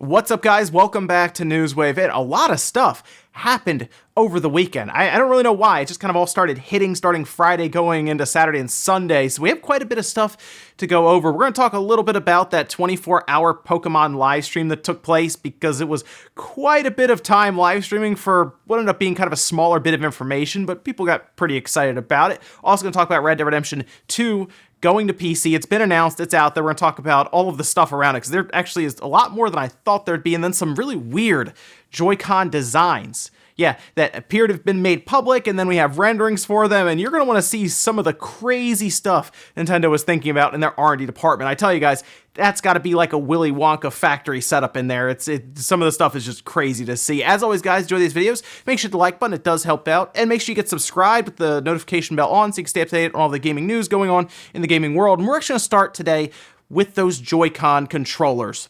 What's up, guys? Welcome back to Newswave. A lot of stuff happened over the weekend. I don't really know why. It just kind of all started hitting starting Friday going into Saturday and Sunday. So we have quite a bit of stuff to go over. We're going to talk a little bit about that 24-hour Pokemon live stream that took place because it was quite a bit of time live streaming for what ended up being kind of a smaller bit of information, but people got pretty excited about it. Also going to talk about Red Dead Redemption 2 going to PC. It's been announced, it's out there. We're going to talk about all of the stuff around it because there actually is a lot more than I thought there'd be, and then some really weird JoyCon designs. Yeah, that appear to have been made public, and then we have renderings for them, and you're going to want to see some of the crazy stuff Nintendo was thinking about in their R&D department. I tell you guys, that's got to be like a Willy Wonka factory setup in there. Some of the stuff is just crazy to see. As always, guys, enjoy these videos. Make sure to hit the like button. It does help out. And make sure you get subscribed with the notification bell on so you can stay up to date on all the gaming news going on in the gaming world. And we're actually going to start today with those JoyCon controllers.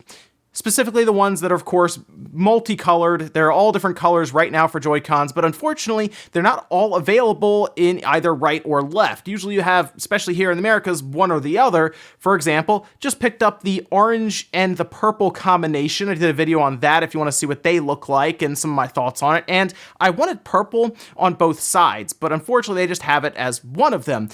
Specifically the ones that are, of course, multicolored. They're all different colors right now for Joy-Cons, but unfortunately, they're not all available in either right or left. Usually you have, especially here in the Americas, one or the other. For example, just picked up the orange and the purple combination. I did a video on that if you want to see what they look like and some of my thoughts on it. And I wanted purple on both sides, but unfortunately, they just have it as one of them.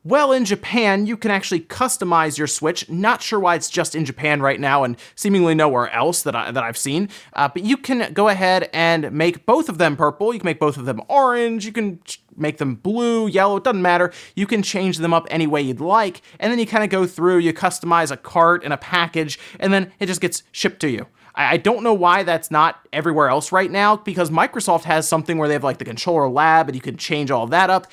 Well, in Japan, you can actually customize your Switch. Not sure why it's just in Japan right now and seemingly nowhere else that I've seen. But you can go ahead and make both of them purple. You can make both of them orange. You can make them blue, yellow, it doesn't matter. You can change them up any way you'd like. And then you kind of go through, you customize a cart and a package, and then it just gets shipped to you. I don't know why that's not everywhere else right now, because Microsoft has something where they have like the controller lab and you can change all of that up.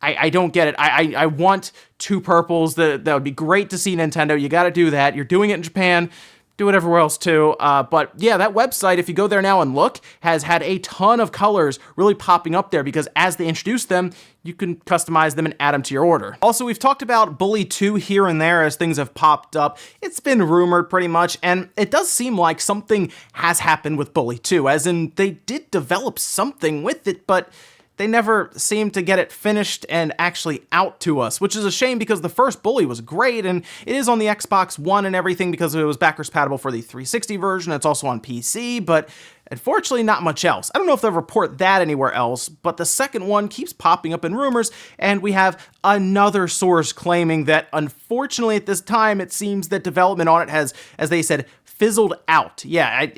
I don't get it. I want two purples. That would be great to see, Nintendo. You got to do that. You're doing it in Japan. Do it everywhere else too. But yeah, that website, if you go there now and look, has had a ton of colors really popping up there because as they introduce them, you can customize them and add them to your order. Also, we've talked about Bully 2 here and there as things have popped up. It's been rumored pretty much, and it does seem like something has happened with Bully 2, as in they did develop something with it, but they never seemed to get it finished and actually out to us, which is a shame because the first Bully was great, and it is on the Xbox One and everything because it was backwards compatible for the 360 version. It's also on PC, but unfortunately not much else. I don't know if they'll report that anywhere else, but the second one keeps popping up in rumors, and we have another source claiming that unfortunately at this time it seems that development on it has, as they said, fizzled out. Yeah,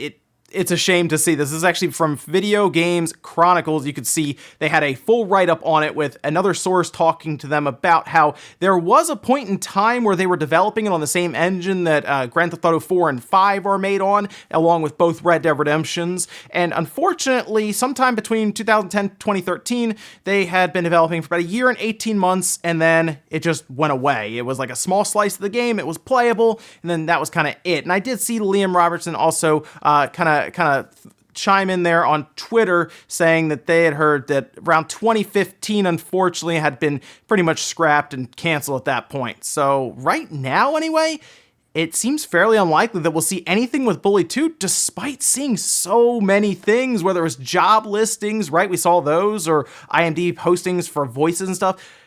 it's a shame to see. This is actually from Video Games Chronicles. You could see they had a full write-up on it with another source talking to them about how there was a point in time where they were developing it on the same engine that Grand Theft Auto 4 and 5 are made on, along with both Red Dead Redemptions. And unfortunately, sometime between 2010 and 2013, they had been developing for about a year and 18 months, and then it just went away. It was like a small slice of the game. It was playable, and then that was kind of it. And I did see Liam Robertson also kind of chime in there on Twitter saying that they had heard that around 2015, unfortunately, had been pretty much scrapped and canceled at that point. So right now, anyway, it seems fairly unlikely that we'll see anything with Bully 2, despite seeing so many things, whether it was job listings, right? We saw those, or IMDb postings for voices and stuff.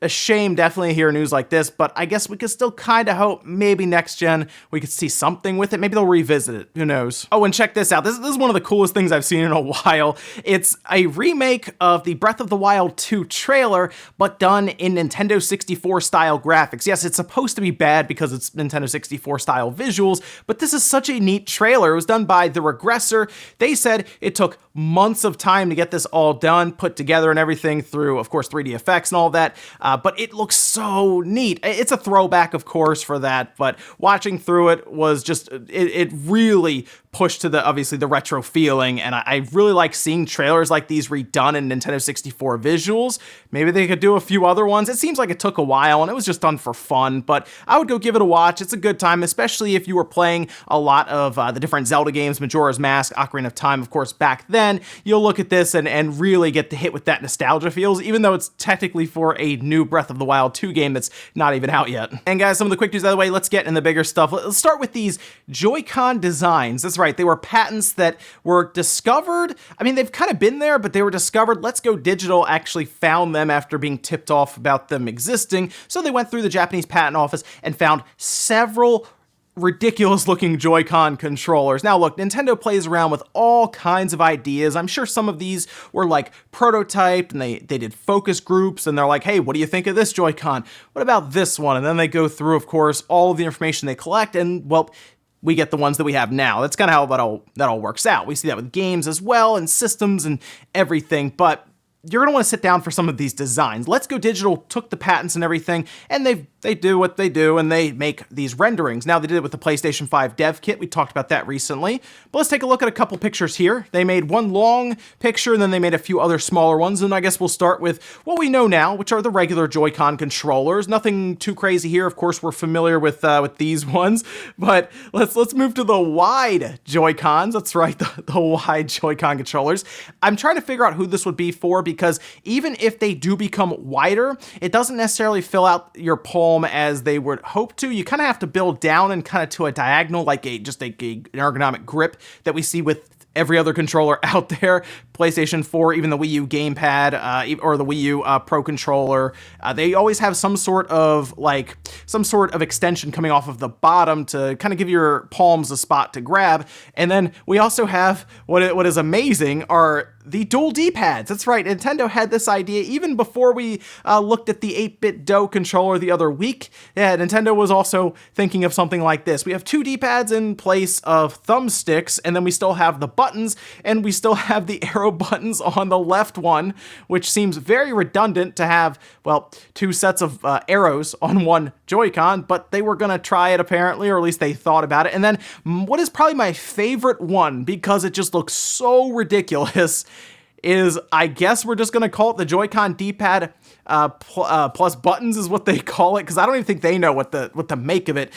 A shame definitely to hear news like this, but I guess we could still kind of hope maybe next gen we could see something with it. Maybe they'll revisit it. Who knows? Oh, and check this out. This is one of the coolest things I've seen in a while. It's a remake of the Breath of the Wild 2 trailer, but done in Nintendo 64 style graphics. Yes, it's supposed to be bad because it's Nintendo 64 style visuals, but this is such a neat trailer. It was done by The Regressor. They said it took months of time to get this all done, put together and everything through, of course, 3D effects and all that. But it looks so neat. It's a throwback, of course, for that, but watching through it was just, it really pushed to obviously the retro feeling, and I really like seeing trailers like these redone in Nintendo 64 visuals. Maybe they could do a few other ones. It seems like it took a while, and it was just done for fun, but I would go give it a watch. It's a good time, especially if you were playing a lot of the different Zelda games, Majora's Mask, Ocarina of Time, of course, back then. You'll look at this and really get the hit with that nostalgia feels, even though it's technically for a new Breath of the Wild 2 game that's not even out yet. And guys, some of the quick news out of the way, let's get in the bigger stuff. Let's start with these JoyCon designs. That's right, they were patents that were discovered. I mean, they've kind of been there, but they were discovered. Let's Go Digital actually found them after being tipped off about them existing. So they went through the Japanese patent office and found several ridiculous looking JoyCon controllers. Now look, Nintendo plays around with all kinds of ideas. I'm sure some of these were like prototyped and they did focus groups and they're like, hey, what do you think of this JoyCon? What about this one? And then they go through, of course, all of the information they collect and, well, we get the ones that we have now. That's kind of how that all works out. We see that with games as well and systems and everything, but you're going to want to sit down for some of these designs. Let's Go Digital took the patents and everything, and they do what they do, and they make these renderings. Now, they did it with the PlayStation 5 dev kit. We talked about that recently. But let's take a look at a couple pictures here. They made one long picture, and then they made a few other smaller ones, and I guess we'll start with what we know now, which are the regular JoyCon controllers. Nothing too crazy here. Of course, we're familiar with these ones, but let's move to the wide JoyCons. That's right, the wide JoyCon controllers. I'm trying to figure out who this would be for, because even if they do become wider, it doesn't necessarily fill out your palm as they would hope to. You kind of have to build down and kind of to a diagonal, like an ergonomic grip that we see with every other controller out there. PlayStation 4, even the Wii U gamepad, or the Wii U Pro controller, they always have some sort of extension coming off of the bottom to kind of give your palms a spot to grab. And then we also have what is amazing are the dual D-pads. That's right, Nintendo had this idea even before we looked at the 8-bit Do controller the other week. Yeah, Nintendo was also thinking of something like this. We have two D-pads in place of thumbsticks, and then we still have the buttons, and we still have the arrow buttons on the left one, which seems very redundant to have, well, two sets of arrows on one Joy-Con, but they were going to try it apparently, or at least they thought about it. And then what is probably my favorite one, because it just looks so ridiculous, is I guess we're just going to call it the JoyCon D-pad plus buttons is what they call it, because I don't even think they know what to make of it.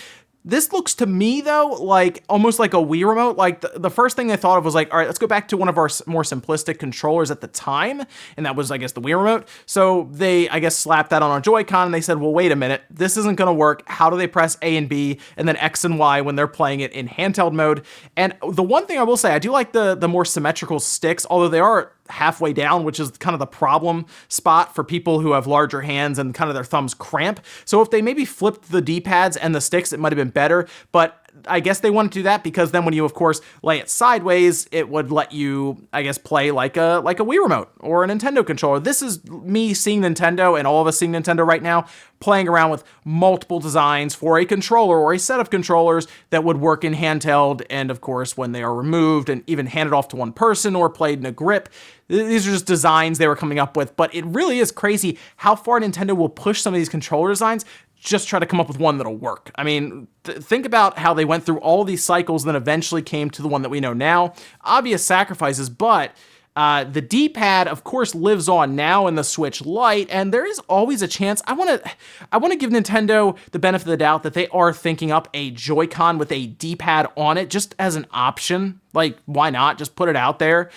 This looks to me, though, like almost like a Wii remote. Like the first thing they thought of was like, all right, let's go back to one of our more simplistic controllers at the time. And that was, I guess, the Wii remote. So they, I guess, slapped that on a Joy-Con and they said, well, wait a minute, this isn't going to work. How do they press A and B and then X and Y when they're playing it in handheld mode? And the one thing I will say, I do like the more symmetrical sticks, although they are halfway down, which is kind of the problem spot for people who have larger hands and kind of their thumbs cramp. So if they maybe flipped the D-pads and the sticks, it might have been better, but I guess they want to do that because then when you, of course, lay it sideways, it would let you, I guess, play like a Wii remote or a Nintendo controller. This is me seeing Nintendo and all of us seeing Nintendo right now playing around with multiple designs for a controller or a set of controllers that would work in handheld and, of course, when they are removed and even handed off to one person or played in a grip. These are just designs they were coming up with, but it really is crazy how far Nintendo will push some of these controller designs just try to come up with one that'll work. I mean, think about how they went through all these cycles and then eventually came to the one that we know now. Obvious sacrifices, but the D-pad, of course, lives on now in the Switch Lite, and there is always a chance. I want to give Nintendo the benefit of the doubt that they are thinking up a Joy-Con with a D-pad on it just as an option. Like, why not? Just put it out there,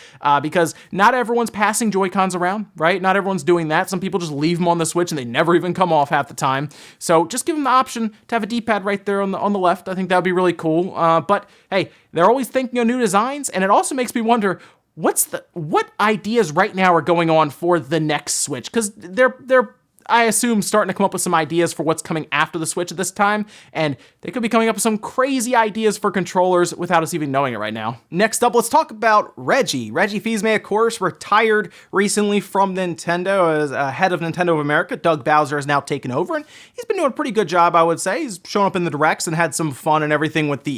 because not everyone's passing Joy-Cons around, right? Not everyone's doing that. Some people just leave them on the Switch and they never even come off half the time. So just give them the option to have a D-pad right there on the left. I think that would be really cool. But hey, they're always thinking of new designs, and it also makes me wonder, what ideas right now are going on for the next Switch? Because they're I assume starting to come up with some ideas for what's coming after the Switch at this time, and they could be coming up with some crazy ideas for controllers without us even knowing it right now. Next up, let's talk about Reggie. Reggie Fils-Aimé, of course, retired recently from Nintendo as head of Nintendo of America. Doug Bowser has now taken over, and he's been doing a pretty good job, I would say. He's shown up in the directs and had some fun and everything with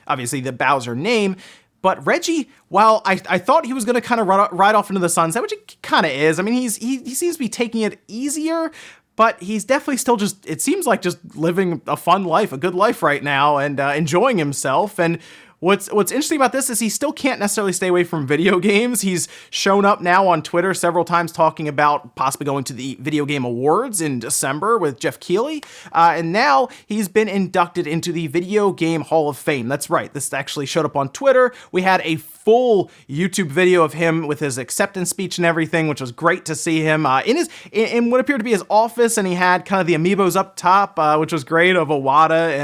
obviously the Bowser name. But Reggie, while I thought he was going to kind of ride off into the sunset, which he kind of is. I mean, he seems to be taking it easier, but he's definitely still it seems like just living a fun life, a good life right now, and enjoying himself. And What's interesting about this is he still can't necessarily stay away from video games. He's shown up now on Twitter several times talking about possibly going to the Video Game Awards in December with Jeff Keighley. And now he's been inducted into the Video Game Hall of Fame. That's right. This actually showed up on Twitter. We had a full YouTube video of him with his acceptance speech and everything, which was great to see him in what appeared to be his office. And he had kind of the amiibos up top, which was great, of Iwata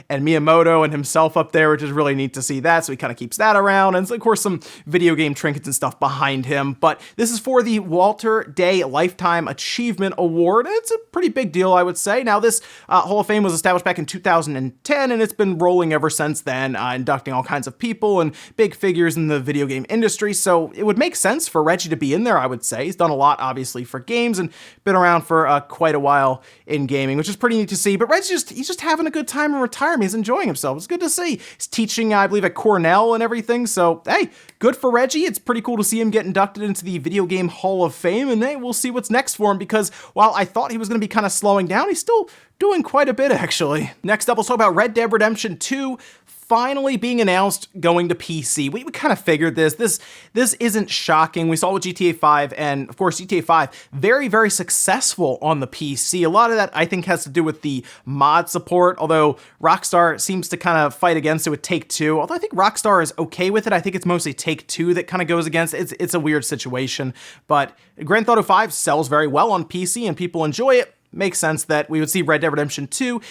and Miyamoto and himself up there, which is really neat neat to see that, so he kind of keeps that around, and of course some video game trinkets and stuff behind him. But this is for the Walter Day Lifetime Achievement Award, and it's a pretty big deal, I would say. Now, this Hall of Fame was established back in 2010, and it's been rolling ever since then, inducting all kinds of people and big figures in the video game industry, so it would make sense for Reggie to be in there, I would say. He's done a lot, obviously, for games and been around for quite a while in gaming, which is pretty neat to see. But Reggie's he's just having a good time in retirement. He's enjoying himself. It's good to see. He's teaching, I believe, at Cornell and everything, so hey, good for Reggie. It's pretty cool to see him get inducted into the Video Game Hall of Fame, and hey, we'll see what's next for him, because while I thought he was going to be kind of slowing down, he's still doing quite a bit, actually. Next up, let's talk about Red Dead Redemption 2 finally being announced going to PC. We kind of figured this. This isn't shocking. We saw with GTA 5, and of course GTA 5, very, very successful on the PC. A lot of that, I think, has to do with the mod support, although Rockstar seems to kind of fight against it with Take-Two. Although I think Rockstar is okay with it. I think it's mostly Take-Two that kind of goes against it. It's a weird situation, but Grand Theft Auto 5 sells very well on PC and people enjoy it. Makes sense that we would see Red Dead Redemption 2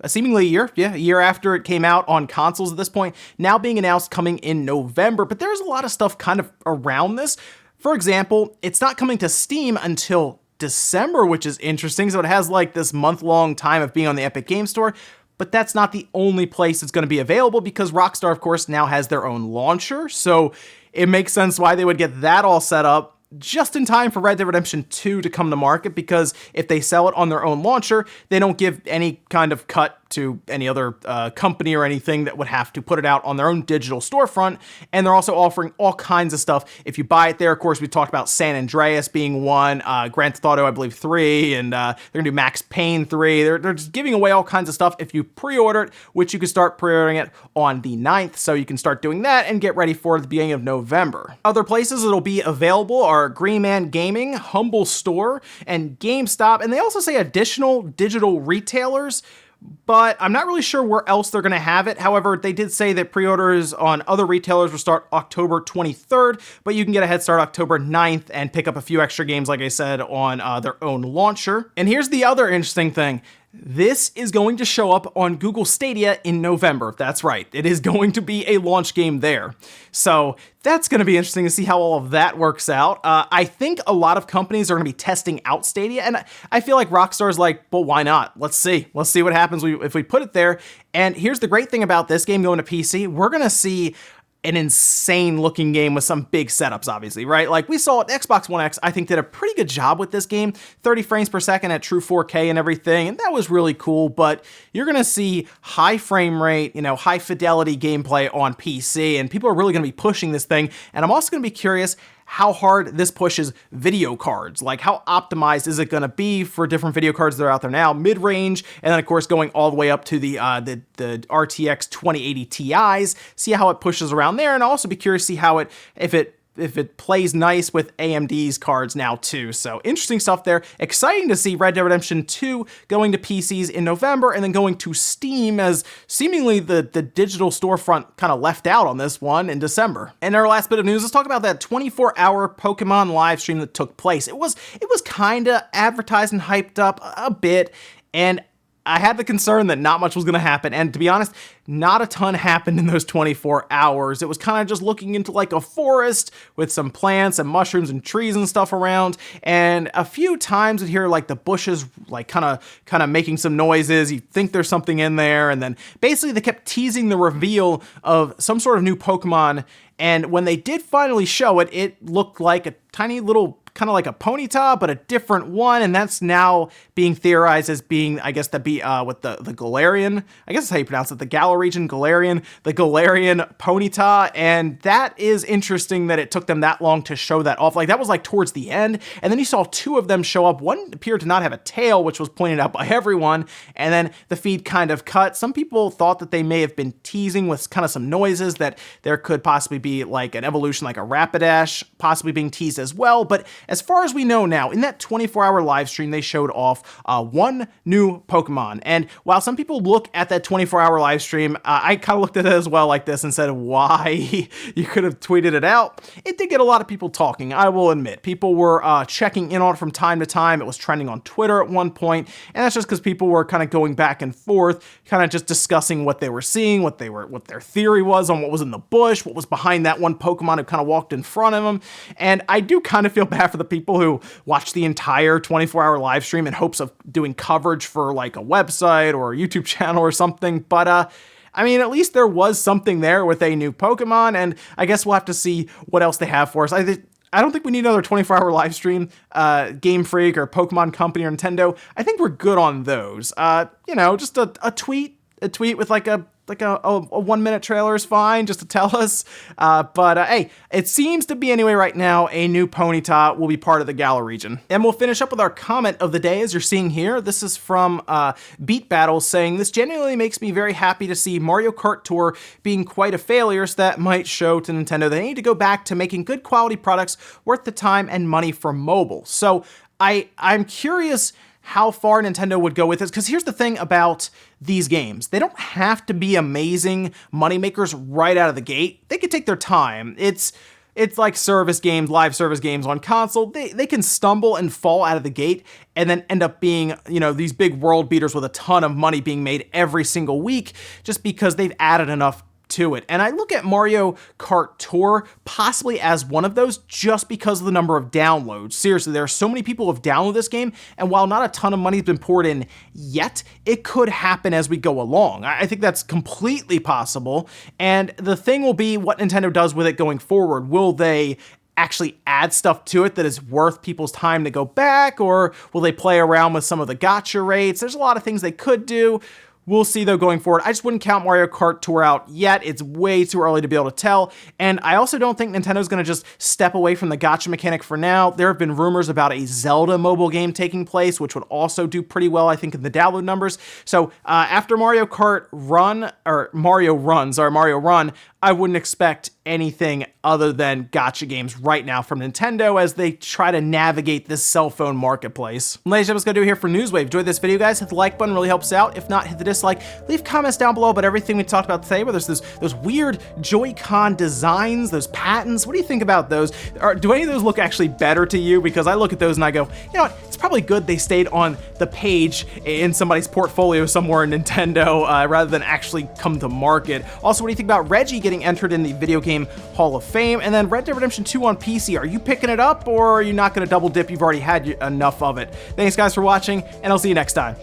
seemingly a year after it came out on consoles at this point, now being announced coming in November. But there's a lot of stuff kind of around this. For example, it's not coming to Steam until December, which is interesting. So it has like this month-long time of being on the Epic Game Store. But that's not the only place it's going to be available, because Rockstar, of course, now has their own launcher. So it makes sense why they would get that all set up just in time for Red Dead Redemption 2 to come to market, because if they sell it on their own launcher, they don't give any kind of cut to any other company or anything that would have to put it out on their own digital storefront. And they're also offering all kinds of stuff if you buy it there. Of course, we talked about San Andreas being one, Grand Theft Auto, I believe, 3, and they're going to do Max Payne 3. They're just giving away all kinds of stuff if you pre-order it, which you can start pre-ordering it on the 9th. So you can start doing that and get ready for the beginning of November. Other places it'll be available are Green Man Gaming, Humble Store, and GameStop. And they also say additional digital retailers, but I'm not really sure where else they're going to have it. However, they did say that pre-orders on other retailers will start October 23rd, but you can get a head start October 9th and pick up a few extra games, like I said, on their own launcher. And here's the other interesting thing. This is going to show up on Google Stadia in November. That's right. It is going to be a launch game there. So that's going to be interesting to see how all of that works out. I think a lot of companies are going to be testing out Stadia, and I feel like Rockstar's like, well, why not? Let's see. Let's see what happens if we put it there. And here's the great thing about this game going to PC. We're going to see an insane looking game with some big setups, obviously, right? Like we saw at Xbox One X, I think did a pretty good job with this game, 30 frames per second at true 4K and everything, and that was really cool. But you're gonna see high frame rate, high fidelity gameplay on PC, and people are really gonna be pushing this thing. And I'm also gonna be curious how hard this pushes video cards. Like, how optimized is it going to be for different video cards that are out there now, mid-range, and then of course going all the way up to the RTX 2080 Ti's. See how it pushes around there, and I'll also be curious to see how if it plays nice with AMD's cards now too. So interesting stuff there. Exciting to see Red Dead Redemption 2 going to PCs in November and then going to Steam, as seemingly the digital storefront kind of left out on this one in December. And our last bit of news, let's talk about that 24-hour Pokemon live stream that took place. It was kind of advertised and hyped up a bit, and I had the concern that not much was going to happen, and to be honest, not a ton happened in those 24 hours. It was kind of just looking into like a forest with some plants and mushrooms and trees and stuff around, and a few times you'd hear like the bushes like kind of making some noises. You think there's something in there, and then basically they kept teasing the reveal of some sort of new Pokemon, and when they did finally show it, it looked like a tiny little, kind of like a Ponyta, but a different one, and that's now being theorized as being, I guess, with the Galarian, I guess that's how you pronounce it, the Galarian Ponyta, and that is interesting that it took them that long to show that off. Like, that was like towards the end, and then you saw two of them show up. One appeared to not have a tail, which was pointed out by everyone, and then the feed kind of cut. Some people thought that they may have been teasing with kind of some noises that there could possibly be like an evolution, like a Rapidash possibly being teased as well, but as far as we know now, in that 24-hour live stream, they showed off one new Pokemon. And while some people look at that 24-hour live stream, I kind of looked at it as well like this and said, why? You could have tweeted it out. It did get a lot of people talking, I will admit. People were checking in on it from time to time. It was trending on Twitter at one point, and that's just because people were kind of going back and forth, kind of just discussing what they were seeing, what their theory was on what was in the bush, what was behind that one Pokemon who kind of walked in front of them. And I do kind of feel bad for the people who watched the entire 24-hour live stream in hopes of doing coverage for like a website or a YouTube channel or something, but I mean, at least there was something there with a new Pokemon, and I guess we'll have to see what else they have for us. I don't think we need another 24-hour live stream, Game Freak or Pokemon Company or Nintendo. I think we're good on those. Just a tweet with like a 1-minute trailer is fine, just to tell us. But hey, it seems to be anyway right now, a new Ponyta will be part of the Galar region. And we'll finish up with our comment of the day, as you're seeing here. This is from Beat Battle saying, this genuinely makes me very happy to see Mario Kart Tour being quite a failure, so that might show to Nintendo they need to go back to making good quality products worth the time and money for mobile. So I'm curious how far Nintendo would go with this, because here's the thing about these games. They don't have to be amazing moneymakers right out of the gate. They could take their time. It's like service games, live service games on console. They can stumble and fall out of the gate and then end up being, these big world beaters with a ton of money being made every single week just because they've added enough to it. And I look at Mario Kart Tour possibly as one of those just because of the number of downloads. Seriously, there are so many people who have downloaded this game, and while not a ton of money has been poured in yet, it could happen as we go along. I think that's completely possible, and the thing will be what Nintendo does with it going forward. Will they actually add stuff to it that is worth people's time to go back, or will they play around with some of the gacha rates? There's a lot of things they could do. We'll see, though, going forward. I just wouldn't count Mario Kart Tour out yet. It's way too early to be able to tell. And I also don't think Nintendo's going to just step away from the gacha mechanic for now. There have been rumors about a Zelda mobile game taking place, which would also do pretty well, I think, in the download numbers. So after Mario Run, I wouldn't expect anything other than gacha games right now from Nintendo as they try to navigate this cell phone marketplace. Ladies and gentlemen, that's going to do it here for Newswave. Enjoyed this video, guys. Hit the like button, really helps out. If not, hit the dislike. Leave comments down below about everything we talked about today, whether it's those weird Joy-Con designs, those patents. What do you think about those? Do any of those look actually better to you? Because I look at those and I go, you know what? It's probably good they stayed on the page in somebody's portfolio somewhere in Nintendo rather than actually come to market. Also, what do you think about Reggie getting entered in the Video Game Hall of Fame? And then Red Dead Redemption 2 on PC. Are you picking it up, or are you not going to double dip? You've already had enough of it. Thanks, guys, for watching, and I'll see you next time.